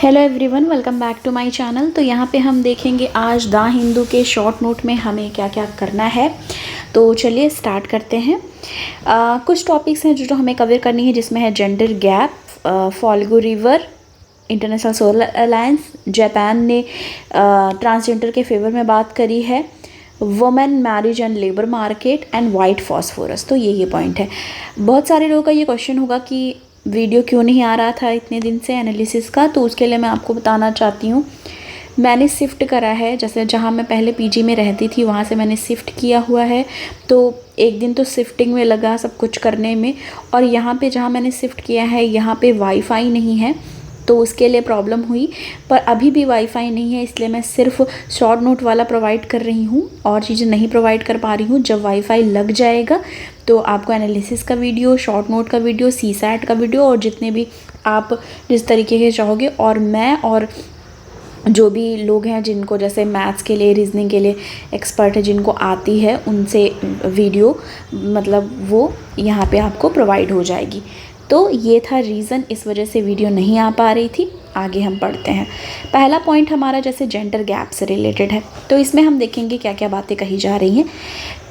Hello everyone, welcome back to my channel. तो यहाँ पे हम देखेंगे आज द हिंदू के शॉर्ट नोट में हमें क्या क्या करना है। तो चलिए स्टार्ट करते हैं। कुछ टॉपिक्स हैं जो हमें कवर करनी है, जिसमें है gender gap, Falgu river, international solar alliance, Japan ने ट्रांसजेंडर के फेवर में बात करी है, women marriage and labour market and white phosphorus. तो ये पॉइंट है। बहुत सारे लोगों का ये क्वेश्चन होगा कि वीडियो क्यों नहीं आ रहा था इतने दिन से एनालिसिस का। तो उसके लिए मैं आपको बताना चाहती हूँ, मैंने शिफ्ट करा है। जैसे जहाँ मैं पहले पीजी में रहती थी वहाँ से मैंने शिफ्ट किया हुआ है। तो एक दिन तो शिफ्टिंग में लगा सब कुछ करने में, और यहाँ पे जहाँ मैंने शिफ्ट किया है यहाँ पे वाईफाई नहीं है, तो उसके लिए प्रॉब्लम हुई। पर अभी भी वाईफाई नहीं है, इसलिए मैं सिर्फ शॉर्ट नोट वाला प्रोवाइड कर रही हूँ, और चीज़ें नहीं प्रोवाइड कर पा रही हूँ। जब वाईफाई लग जाएगा तो आपको एनालिसिस का वीडियो, शॉर्ट नोट का वीडियो, सीसैट का वीडियो, और जितने भी आप जिस तरीके के चाहोगे, और मैं और जो भी लोग हैं जिनको जैसे मैथ्स के लिए, रीजनिंग के लिए एक्सपर्ट है, जिनको आती है, उनसे वीडियो मतलब वो यहाँ पे आपको प्रोवाइड हो जाएगी। तो ये था रीज़न, इस वजह से वीडियो नहीं आ पा रही थी। आगे हम पढ़ते हैं। पहला पॉइंट हमारा जैसे जेंडर गैप से रिलेटेड है, तो इसमें हम देखेंगे क्या क्या बातें कही जा रही हैं।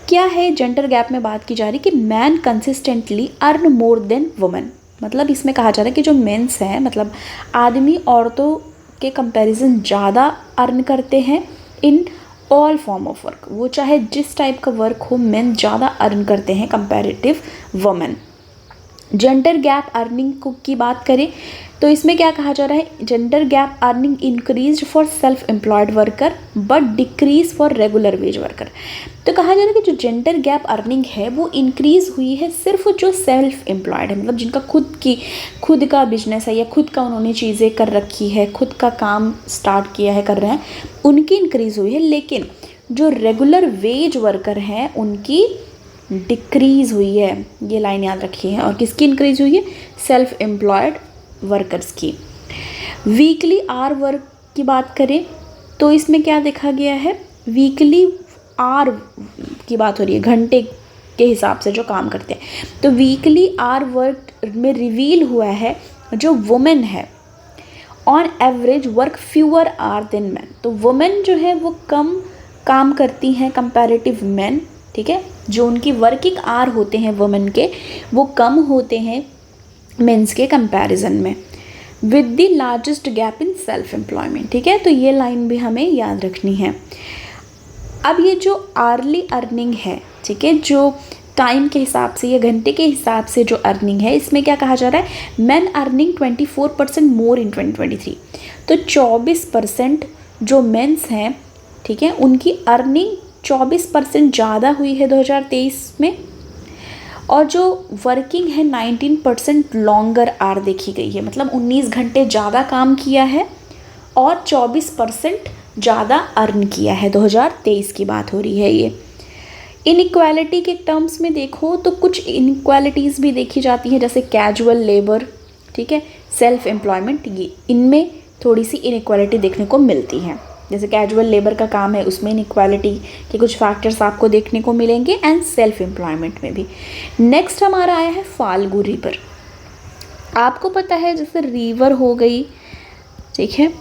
क्या है, जेंडर गैप में बात की जा रही कि man consistently earn more than women. मतलब इसमें कहा जा रहा है कि जो मेंस हैं, मतलब आदमी औरतों के कंपैरिजन ज़्यादा अर्न करते हैं in all form of work. वो चाहे जिस टाइप का वर्क हो, मेन ज़्यादा अर्न करते हैं comparative women. Gender gap earning की बात करें तो इसमें क्या कहा जा रहा है, gender gap earning increase for self employed worker but decrease for regular wage worker. तो कहा जा रहा है कि जो जेंडर गैप अर्निंग है वो इंक्रीज हुई है सिर्फ जो सेल्फ एम्प्लॉयड है, मतलब जिनका खुद का बिजनेस है या खुद का उन्होंने चीज़ें कर रखी है, खुद का काम स्टार्ट किया है, कर रहे हैं, उनकी इंक्रीज हुई है। लेकिन जो रेगुलर वेज वर्कर हैं उनकी डिक्रीज़ हुई है। ये लाइन याद रखिए। और किसकी इंक्रीज हुई है? सेल्फ एम्प्लॉयड वर्कर्स की। वीकली आवर वर्क की बात करें तो इसमें क्या देखा गया है, वीकली आवर की बात हो रही है, घंटे के हिसाब से जो काम करते हैं। तो वीकली आवर वर्क में रिवील हुआ है जो वुमेन है on average work fewer hour than man. तो वुमेन जो है वो कम काम करती हैं कंपैरेटिव मैन, ठीक है। जो उनकी वर्किंग आवर होते हैं वुमेन के, वो कम होते हैं मेंस के कंपैरिजन में, with the largest gap in self employment, ठीक है। तो ये लाइन भी हमें याद रखनी है। अब ये जो आर्ली अर्निंग है, ठीक है, जो टाइम के हिसाब से या घंटे के हिसाब से जो अर्निंग है, इसमें क्या कहा जा रहा है, मैन अर्निंग 24% मोर इन 2023। तो 24% जो मेंस हैं, ठीक है, उनकी अर्निंग 24% ज़्यादा हुई है 2023 में, और जो वर्किंग है 19% लॉन्गर आर देखी गई है। मतलब 19 घंटे ज़्यादा काम किया है और 24% ज़्यादा अर्न किया है। 2023 की बात हो रही है ये। इनइक्वालिटी के टर्म्स में देखो तो कुछ इनइक्वालिटीज़ भी देखी जाती हैं, जैसे कैजुअल लेबर, ठीक है, सेल्फ एम्प्लॉयमेंट, ये इनमें थोड़ी सी इनइक्वालिटी देखने को मिलती है। जैसे कैजुअल लेबर का काम है, उसमें इनइक्वालिटी के कुछ फैक्टर्स आपको देखने को मिलेंगे, एंड सेल्फ एम्प्लॉयमेंट में भी। नेक्स्ट हमारा आया है फाल्गु रिवर। आपको पता है जैसे रिवर हो गई, ठीक है,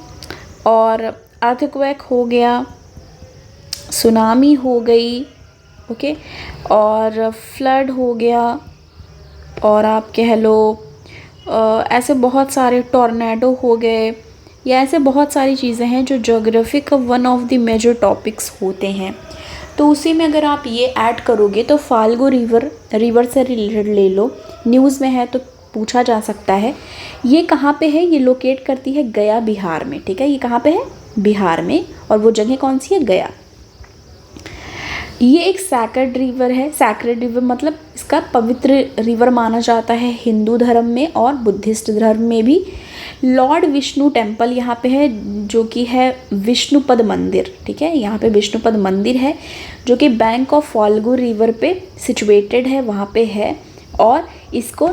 और अर्थक्वेक हो गया, सुनामी हो गई, ओके, और फ्लड हो गया, और आप कह लो ऐसे बहुत सारे टॉर्नेडो हो गए, या ऐसे बहुत सारी चीज़ें हैं जो ज्योग्राफी का one of the major topics होते हैं। तो उसी में अगर आप ये ऐड करोगे तो फाल्गु रिवर से रिलेटेड ले लो, न्यूज़ में है तो पूछा जा सकता है। ये कहाँ पे है? ये लोकेट करती है गया, बिहार में, ठीक है। ये कहाँ पे है? बिहार में। और वो जगह कौन सी है? गया। ये एक सैक्रेड रिवर है। सैक्रेड रिवर मतलब इसका पवित्र रिवर माना जाता है हिंदू धर्म में और बुद्धिस्ट धर्म में भी। लॉर्ड विष्णु टेम्पल यहाँ पे है, जो कि है विष्णुपद मंदिर, ठीक है। यहाँ पे विष्णुपद मंदिर है जो कि बैंक ऑफ फाल्गु रिवर पे सिचुएटेड है, वहाँ पे है। और इसको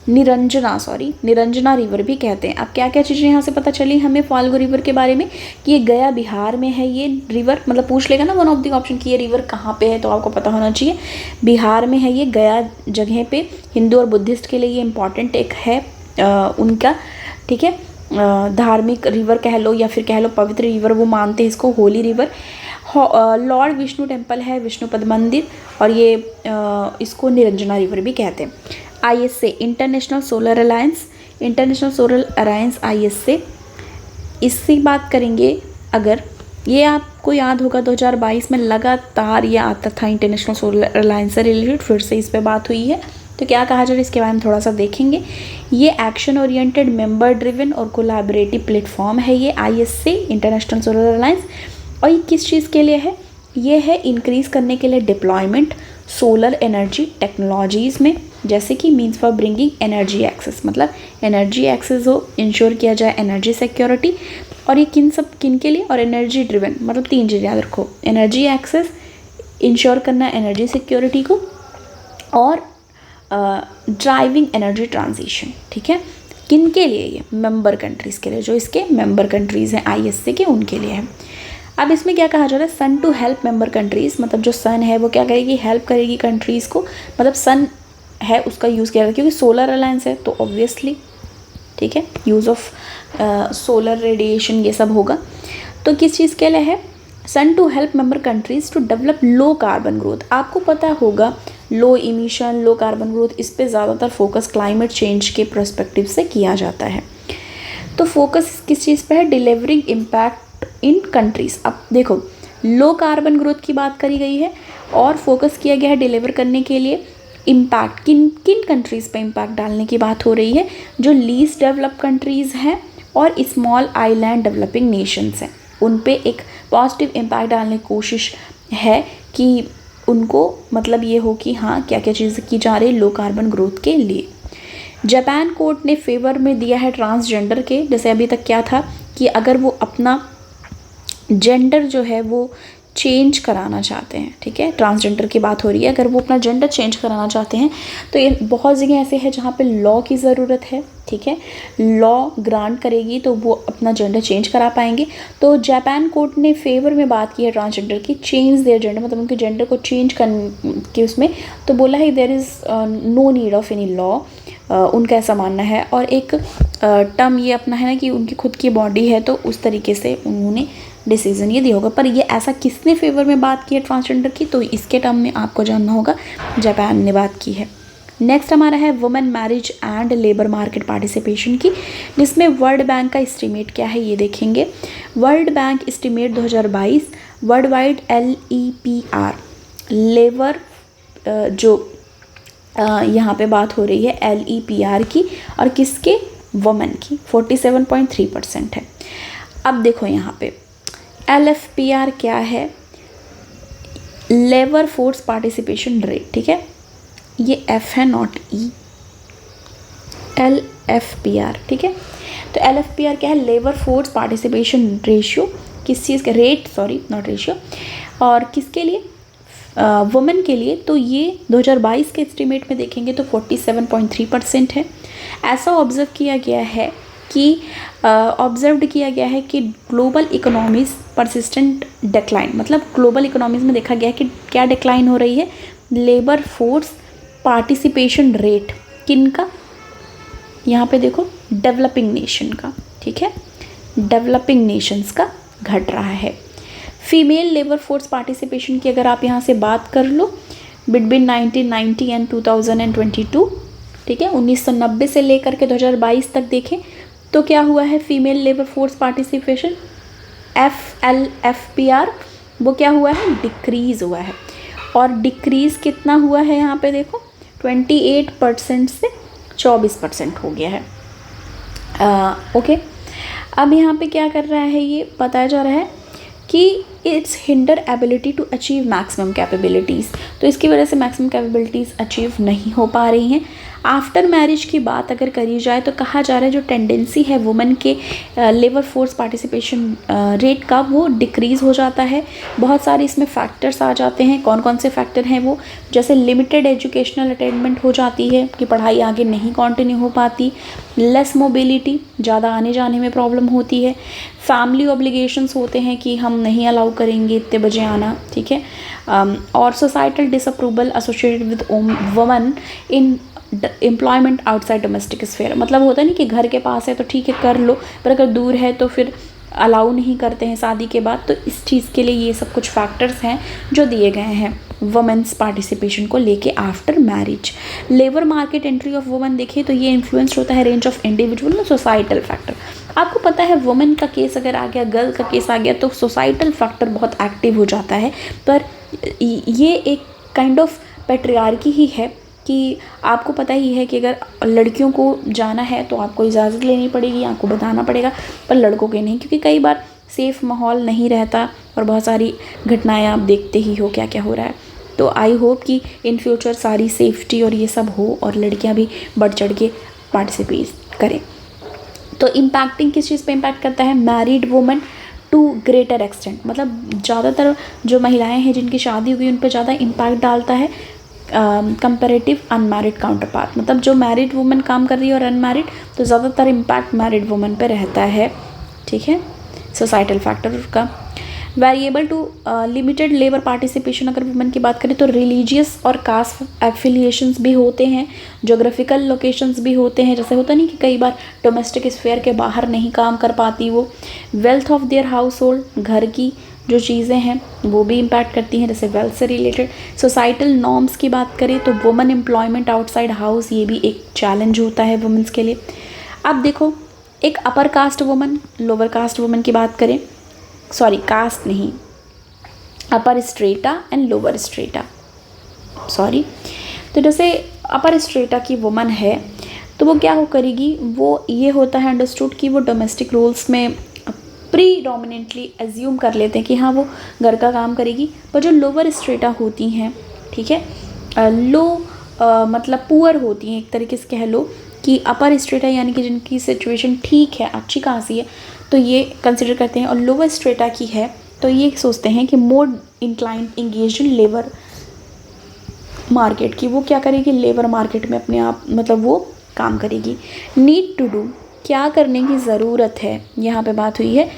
निरंजना रिवर भी कहते हैं। अब क्या क्या चीज़ें यहाँ से पता चली हमें फाल्गु रिवर के बारे में, कि ये गया बिहार में है ये रिवर। मतलब पूछ लेगा ना वन ऑफ द ऑप्शन कि ये रिवर कहाँ पे है, तो आपको पता होना चाहिए बिहार में है ये, गया जगह पे। हिंदू और बुद्धिस्ट के लिए ये इम्पॉर्टेंट एक है उनका ठीक है। धार्मिक रिवर कह लो या फिर कह लो पवित्र रिवर, वो मानते हैं इसको Holi river. Lord Vishnu temple है, विष्णुपद मंदिर, और ये इसको निरंजना रिवर भी कहते हैं। ISA international solar alliance, international solar alliance ISA, इसकी बात करेंगे अगर, ये आपको याद होगा 2022 में लगातार ये आता था इंटरनेशनल सोलर अलायंस से रिलेटेड, फिर से इस पे बात हुई है। तो क्या कहा जा रहा है इसके बारे में थोड़ा सा देखेंगे। ये एक्शन ओरिएंटेड मेंबर ड्रिवन और कोलैबोरेटिव प्लेटफॉर्म है ये ISA इंटरनेशनल सोलर अलायंस। और ये किस चीज़ के लिए है? ये है इंक्रीज़ करने के लिए डिप्लॉयमेंट सोलर एनर्जी टेक्नोलॉजीज़ में, जैसे कि means for bringing energy access, मतलब एनर्जी एक्सेस हो, इंश्योर किया जाए एनर्जी सिक्योरिटी। और ये किन के लिए? और एनर्जी ड्रिवन, मतलब 3 चीज़ याद रखो, एनर्जी एक्सेस, इंश्योर करना एनर्जी सिक्योरिटी को, और ड्राइविंग एनर्जी ट्रांजिशन। ठीक है, किन के लिए? ये मेंबर कंट्रीज़ के लिए, जो इसके मेंबर कंट्रीज़ हैं ISA के, उनके लिए है। अब इसमें क्या कहा जा रहा है? Sun to help member countries, मतलब जो सन है वो क्या करेगी? हेल्प करेगी कंट्रीज़ को, मतलब सन है उसका यूज़ किया जाएगा, क्योंकि सोलर अलायंस है तो ऑब्वियसली, ठीक है, यूज़ ऑफ सोलर रेडिएशन ये सब होगा। तो किस चीज़ के लिए है? Sun to help member countries to develop low carbon growth. आपको पता होगा low emission, low carbon growth, इस पे ज़्यादातर फोकस क्लाइमेट चेंज के पर्सपेक्टिव से किया जाता है। तो फोकस किस चीज़ पे है? Delivering impact in countries. अब देखो, लो कार्बन ग्रोथ की बात करी गई है और फोकस किया गया है डिलीवर करने के लिए इम्पैक्ट, किन किन कंट्रीज़ पे इम्पैक्ट डालने की बात हो रही है? जो लीस्ट डेवलप कंट्रीज़ हैं और स्मॉल आइलैंड डेवलपिंग नेशंस हैं, उन पे एक पॉजिटिव इम्पैक्ट डालने की कोशिश है कि उनको मतलब ये हो कि हाँ क्या क्या चीज़ें की जा रही है लो कार्बन ग्रोथ के लिए। जापान कोर्ट ने फेवर में दिया है ट्रांसजेंडर के, जैसे अभी तक क्या था कि अगर वो अपना जेंडर जो है वो चेंज कराना चाहते हैं, ठीक है, ट्रांसजेंडर की बात हो रही है, अगर वो अपना जेंडर चेंज कराना चाहते हैं तो ये बहुत जगह ऐसे है जहाँ पे लॉ की ज़रूरत है, ठीक है, लॉ ग्रांट करेगी तो वो अपना जेंडर चेंज करा पाएंगे। तो जापान कोर्ट ने फेवर में बात की है ट्रांसजेंडर की, चेंज देयर जेंडर, मतलब उनके जेंडर को चेंज करने के उसमें, तो बोला है there is no need of any law, उनका ऐसा मानना है। और एक टर्म ये अपना है ना कि उनकी खुद की बॉडी है, तो उस तरीके से उन्होंने डिसीजन ये दिया होगा। पर ये ऐसा किसने फेवर में बात की है ट्रांसजेंडर की, तो इसके टर्म में आपको जानना होगा, जापान ने बात की है। नेक्स्ट हमारा है women marriage and labour market participation की, जिसमें वर्ल्ड बैंक का एस्टीमेट क्या है ये देखेंगे। World bank estimate 2022 world wide LEPR labour जो यहाँ पे बात हो रही है LEPR की, और किसके? वुमेन की 47.3% है। अब देखो यहाँ पे LFPR क्या है? लेबर फोर्स पार्टिसिपेशन रेट, ठीक है, ये F है नॉट E, LFPR, ठीक है। तो LFPR क्या है? लेबर फोर्स पार्टिसिपेशन रेशियो, किस चीज़ का? रेट, सॉरी नॉट रेशियो, और किसके लिए? वुमेन के लिए। तो ये 2022 के एस्टीमेट में देखेंगे तो 47.3% है। ऐसा ऑब्जर्व किया गया है कि ग्लोबल इकोनॉमीज़ परसिस्टेंट डिक्लाइन, मतलब ग्लोबल इकोनॉमीज़ में देखा गया है कि क्या डिक्लाइन हो रही है? लेबर फोर्स पार्टिसिपेशन रेट किनका? यहाँ पे देखो डेवलपिंग नेशन का, ठीक है, डेवलपिंग नेशंस का घट रहा है। फीमेल लेबर फोर्स पार्टिसिपेशन की अगर आप यहाँ से बात कर लो बिटवीन 1990 एंड 2022, ठीक है, 1990 से लेकर के 2022 तक देखें तो क्या हुआ है? Female labour force participation FLFPR वो क्या हुआ है? डिक्रीज़ हुआ है। और डिक्रीज़ कितना हुआ है? यहाँ पे देखो 28% से 24% हो गया है। ओके, अब यहाँ पे क्या कर रहा है? ये बताया जा रहा है कि it's hinder ability to achieve maximum capabilities, तो इसकी वजह से मैक्सिमम कैपेबिलिटीज़ अचीव नहीं हो पा रही हैं। आफ्टर मैरिज की बात अगर करी जाए तो कहा जा रहा है जो टेंडेंसी है वुमेन के लेबर फोर्स पार्टिसिपेशन रेट का, वो डिक्रीज़ हो जाता है। बहुत सारे इसमें फैक्टर्स आ जाते हैं। कौन कौन से फैक्टर हैं वो? जैसे लिमिटेड एजुकेशनल अटेनमेंट हो जाती है कि पढ़ाई आगे नहीं कंटिन्यू हो पाती, लेस मोबिलिटी, ज़्यादा आने जाने में प्रॉब्लम होती है, फैमिली ऑब्लिगेशंस होते हैं कि हम नहीं अलाउ करेंगे इतने बजे आना, ठीक है, और societal disapproval associated with women in employment outside domestic sphere, मतलब होता नहीं कि घर के पास है तो ठीक है कर लो, पर अगर दूर है तो फिर अलाउ नहीं करते हैं शादी के बाद। तो इस चीज़ के लिए ये सब कुछ फैक्टर्स हैं जो दिए गए हैं वुमेन्स पार्टिसिपेशन को लेके after marriage. Labour market entry of women देखिए तो ये इन्फ्लुएंस्ड होता है रेंज ऑफ इंडिविजुअल और सोसाइटल फैक्टर। आपको पता है वुमेन का केस अगर आ गया, गर्ल का केस आ गया तो सोसाइटल फैक्टर बहुत एक्टिव हो जाता है। पर ये एक काइंड ऑफ पैट्रियार्की ही है कि आपको पता ही है कि अगर लड़कियों को जाना है तो आपको इजाज़त लेनी पड़ेगी, आपको बताना पड़ेगा, पर लड़कों के नहीं, क्योंकि कई बार सेफ़ माहौल नहीं रहता और बहुत सारी घटनाएं आप देखते ही हो क्या क्या हो रहा है। तो आई होप कि इन फ्यूचर सारी सेफ्टी और ये सब हो और लड़कियां भी बढ़ चढ़ के पार्टिसिपेट करें। तो इम्पैक्टिंग किस चीज़ पे इम्पैक्ट करता है? Married women to greater extent, मतलब ज़्यादातर जो महिलाएं हैं जिनकी शादी हुई उन पर ज़्यादा इम्पैक्ट डालता है कंपैरेटिव अनमैरिड काउंटर पार्ट। मतलब जो मैरिड वुमेन काम कर रही है और अनमैरिड, तो ज़्यादातर इम्पैक्ट मैरिड वुमेन पे रहता है। ठीक है, सोसाइटल फैक्टर का। Variable to limited labour participation अगर वुमेन की बात करें तो रिलीजियस और कास्ट एफिलिएशंस भी होते हैं, जोग्राफिकल लोकेशंस भी होते हैं, जैसे होता नहीं कि कई बार डोमेस्टिक स्फेयर के बाहर नहीं काम कर पाती वो। Wealth of their house hold, घर की जो चीज़ें हैं वो भी इम्पैक्ट करती हैं, जैसे वेल्थ से रिलेटेड। सोसाइटल नॉर्म्स की बात करें तो वुमेन एम्प्लॉयमेंट आउटसाइड हाउस, ये भी एक चैलेंज होता है वुमेन्स के लिए। अब देखो, एक upper caste woman, lower caste woman की बात करें, सॉरी कास्ट नहीं, upper strata and lower strata, sorry. तो जैसे अपर स्ट्रेटा की वुमन है तो वो क्या हो करेगी, वो ये होता है अंडरस्टूड कि वो डोमेस्टिक रोल्स में प्रीडोमिनेंटली एज्यूम कर लेते हैं कि हाँ वो घर का काम करेगी। पर जो लोअर स्ट्रेटा होती हैं, ठीक है, मतलब पुअर होती हैं, एक तरीके से कह लो कि अपर स्ट्रेटा यानी कि जिनकी सिचुएशन ठीक है, अच्छी खासी है, तो ये कंसिडर करते हैं। और लोअर स्ट्रेटा की है तो ये सोचते हैं कि more inclined engage in labour market की, वो क्या करेगी, लेबर मार्केट में अपने आप मतलब वो काम करेगी। नीड टू डू, क्या करने की ज़रूरत है, यहाँ पे बात हुई है।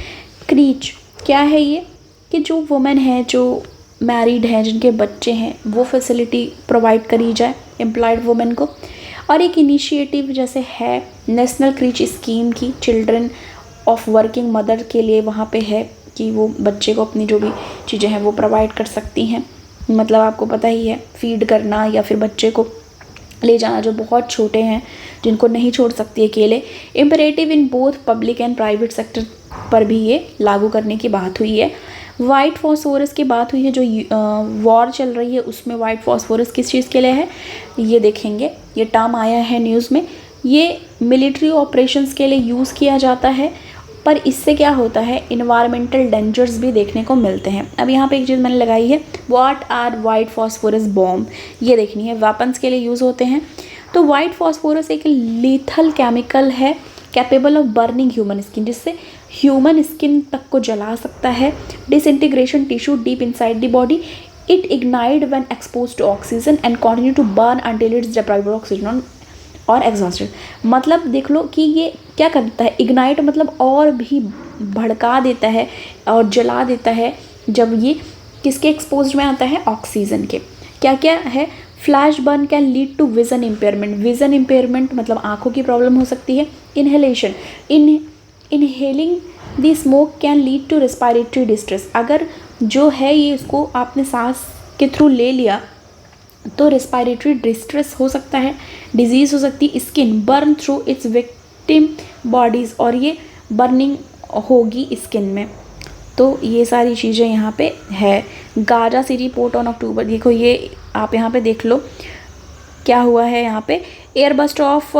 क्रीच, क्या है ये, कि जो वुमेन है जो मैरिड हैं, जिनके बच्चे हैं, वो फैसिलिटी प्रोवाइड करी जाए एम्प्लॉयड वुमेन को। और एक इनिशिएटिव जैसे है नेशनल क्रीच स्कीम की, चिल्ड्रन ऑफ वर्किंग मदर के लिए वहाँ पे है कि वो बच्चे को अपनी जो भी चीज़ें हैं वो प्रोवाइड कर सकती हैं। मतलब आपको पता ही है, फीड करना या फिर बच्चे को ले जाना जो बहुत छोटे हैं, जिनको नहीं छोड़ सकती अकेले। Imperative in both public and private sector पर भी ये लागू करने की बात हुई है। वाइट फॉस्फोरस की बात हुई है, जो वॉर चल रही है उसमें वाइट फॉस्फोरस किस चीज़ के लिए है ये देखेंगे। ये टर्म आया है न्यूज़ में, ये मिलिट्री ऑपरेशंस के लिए यूज़ किया जाता है, पर इससे क्या होता है, इन्वायरमेंटल डेंजर्स भी देखने को मिलते हैं। अब यहाँ पे एक चीज़ मैंने लगाई है, what are white phosphorus bomb, ये देखनी है, वेपन्स के लिए यूज़ होते हैं। तो वाइट फॉस्फोरस एक लीथल केमिकल है capable of burning human skin, जिससे ह्यूमन स्किन तक को जला सकता है। Disintegration tissue deep inside the body, it ignite when expose to oxygen and continue to burn until it's deprived of oxygen और exhausted. मतलब देख लो कि ये क्या करता है, इग्नाइट मतलब और भी भड़का देता है और जला देता है जब ये किसके एक्सपोज में आता है, ऑक्सीजन के। क्या क्या है, flash burn can lead to vision impairment, vision impairment मतलब आँखों की प्रॉब्लम हो सकती है। Inhalation, inhaling the smoke can lead to respiratory distress, अगर जो है ये इसको आपने सांस के थ्रू ले लिया तो रेस्पिरेटरी डिस्ट्रेस हो सकता है, डिजीज़ हो सकती है। Skin burn through it's victim bodies, और ये बर्निंग होगी स्किन में। तो ये सारी चीज़ें यहाँ पे है। गाजा सिटी पोर्ट ऑन अक्टूबर, देखो ये आप यहाँ पे देख लो क्या हुआ है यहाँ पे, airburst of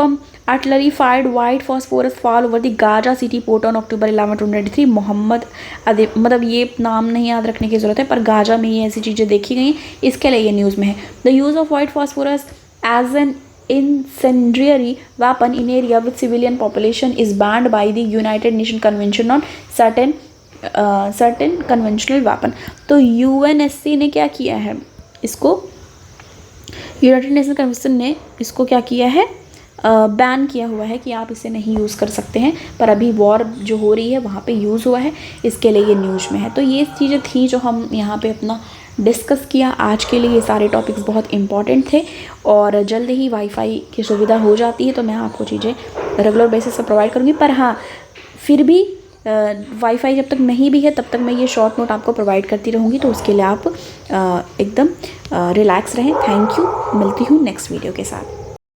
artillery fired white phosphorus fall over the Gaza city port on October 11, 2023। Mohammed अदे, मतलब ये नाम नहीं याद रखने की ज़रूरत है, पर गाजा में ये ऐसी चीज़ें देखी गई, इसके लिए ये न्यूज़ में है। The use of white phosphorus as an incendiary weapon in area with civilian population is banned by the United Nations Convention on certain conventional weapon। तो UNSC ने क्या किया है, इसको यूनाइटेड नेशन कन्वेंशन ने इसको क्या किया है, बैन किया हुआ है कि आप इसे नहीं यूज़ कर सकते हैं, पर अभी वॉर जो हो रही है वहाँ पे यूज़ हुआ है, इसके लिए ये न्यूज़ में है। तो ये चीज़ें थी जो हम यहाँ पे अपना डिस्कस किया। आज के लिए ये सारे टॉपिक्स बहुत इंपॉर्टेंट थे और जल्द ही वाईफाई की सुविधा हो जाती है तो मैं आपको चीज़ें रेगुलर बेसिस पर प्रोवाइड करूँगी। पर हाँ, फिर भी वाईफाई जब तक नहीं भी है तब तक मैं ये शॉर्ट नोट आपको प्रोवाइड करती रहूँगी, तो उसके लिए आप एकदम रिलैक्स रहें। थैंक यू, मिलती हूँ नेक्स्ट वीडियो के साथ।